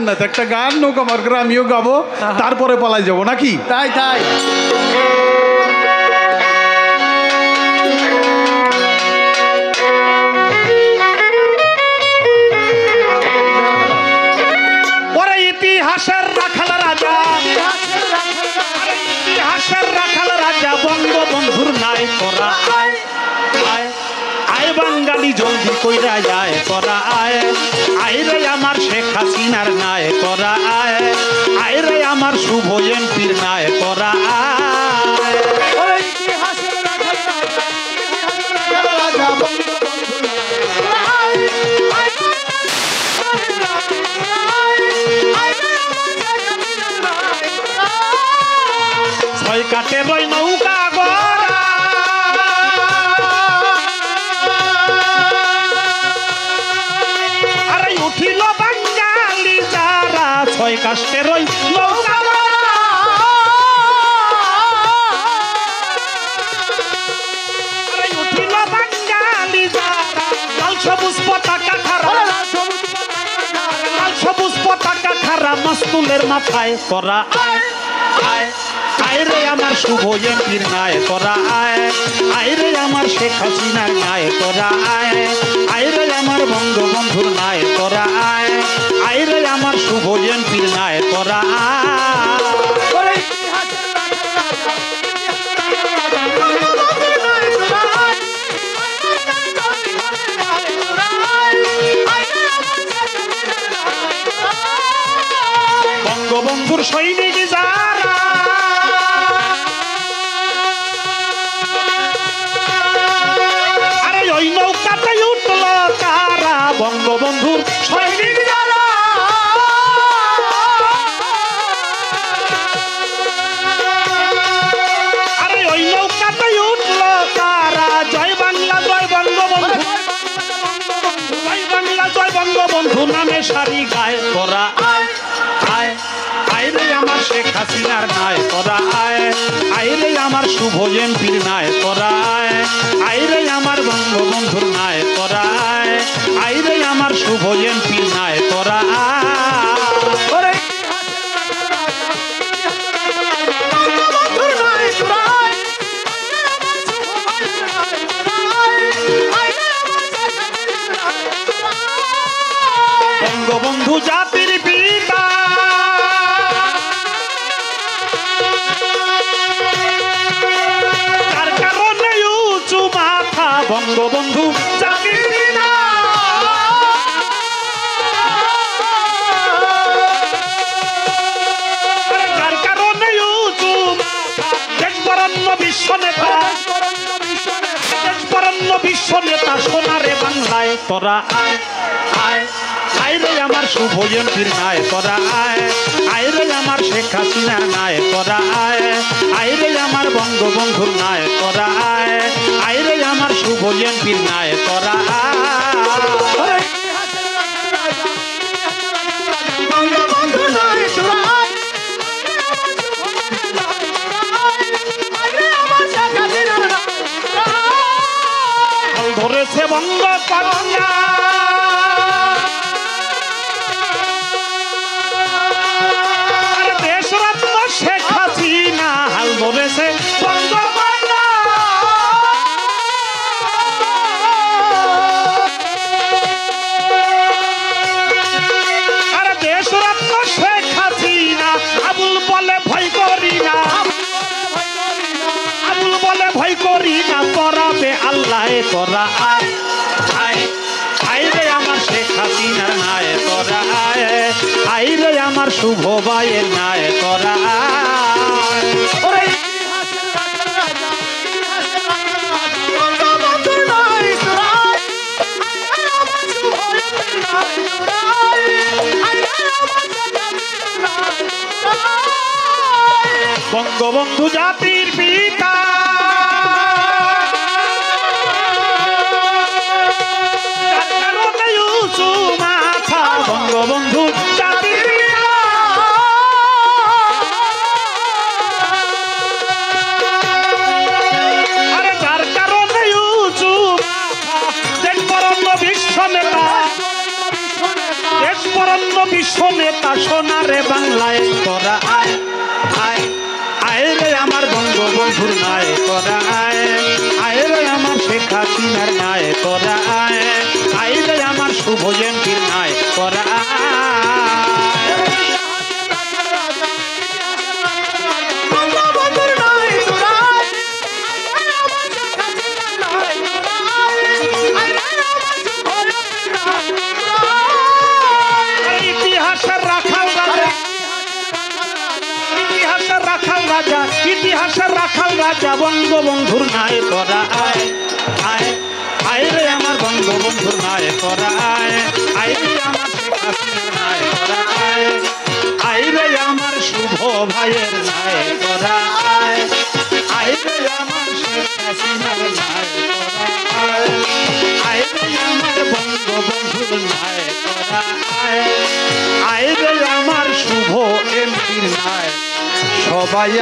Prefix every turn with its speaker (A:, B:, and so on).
A: না, একটা গান নৌকা মার্কা আমিও গাবো, তারপরে পালাই যাবো নাকি?
B: তাই তাই
C: ওরে ইতিহাসের রাখাল রাজা, ইতিহাসের রাখাল রাজা বঙ্গবন্ধুর নাই করা আয় আয় আয় বাঙালি জলদি কইরা যায় করা আয় আয় রে আমার শেখ হাসিনার নাই করা আয় আয় রে আমার শুভ এমপির নাই করা আয়। ছয় কাটে রই নৌকা গড়া, আরে উঠিল বাঙালি যারা ছয় কাটে রই নৌকা গড়া, আরে উঠিল বাঙালি যারা লাল সবুজ পতাকা খারা, লাল সবুজ পতাকা খারা মাস্তুলের মাথায় করা আয় আয় আয় রে আমার শুভ এমপির নাই করা আয় আয় রে আমার শেখ হাসিনার নাই করা আয় আয় রে আমার বঙ্গবন্ধুর নাই করা আয় আয় রে আমার শুভ এমপির নাই করা আয়। বঙ্গবন্ধুর সৈনিক যারা, আরে ওই নৌকাতে উঠল কারা বঙ্গবন্ধুর সৈনিক যারা, আরে ওই নৌকাতে উঠল কারা জয় বাংলা জয় বঙ্গবন্ধু, জয় বাংলা জয় বঙ্গবন্ধু নামে সারি গায়ে করা আয় আয় আয় রে আমার শেখ হাসিনার নাই করা আয় আয় রে আমার শুভ এমপির নাই করা আয় আয় রে আমার বঙ্গবন্ধুর নাই করা আয় আয় রে আমার শুভ এমপির নাই করা আয়। বঙ্গবন্ধু জাতির পিতা, তার কারণে উঁচু মাথা বঙ্গবন্ধু জাতির পিতা, তার কারণে উঁচু মাথা দেশ বরণ্য বিশ্ব নেতা, দেশ বরণ্য বিশ্ব নেতা সোনারে বাংলায় তোরা আয় আয় আয় রে আমার শুভ এমপির নাই করা আয় আয় রে আমার শেখ হাসিনার নাই করা আয় আয় রে আমার বঙ্গবন্ধুর নাই করা আয় আয় রে আমার শুভ এমপির নাই করা আয়। ধরেছে বঙ্গ কন্যা, দেশরত্ন শেখ হাসিনা হাল ধরেছে বঙ্গ কন্যা, আরে দেশরত্ন শেখ হাসিনা আবুল বলে ভয় করি না, আবুল বলে ভয় করি না করাবে আল্লাহ করা আয় আয় আয় রে আমার শেখ হাসিনার নাই করা আয় আয় রে আমার শুভ ভাইয়ের নাই করা আয়। বঙ্গবন্ধু জাতির পিতা, বঙ্গবন্ধু জাতির পিতা, আরে যার কারণে উঁচু দেশ বরণ্য বিশ্ব নেতা, দেশ বরণ্য বিশ্ব নেতা কথা শোনা রে বাংলায় তোরা আয় আয় আয় রে আমার বঙ্গবন্ধুর নাই তোরা আয় আয় রে আমার শেখ হাসিনার নাই তোরা আয় আয় রে আমার শুভ জয়ন্তীর নাই তোরা ইতিহাসের রাখাল রাজা বঙ্গবন্ধুর নাই তোরা আয় আয় আয় রে আমার বঙ্গবন্ধুর নাই তোরা আয় আয় রে আমার শেখ হাসিনার নাই তোরা আয় আয় রে আমার শুভ ভাইয়ের নাই তোরা আয় আয় রে আমার শেখ হাসিনার নাই তোরা আয় আয় রে আমার বঙ্গবন্ধুর নাই তোরা আয় আয় রে আমার শুভ এমপির নাই সবাই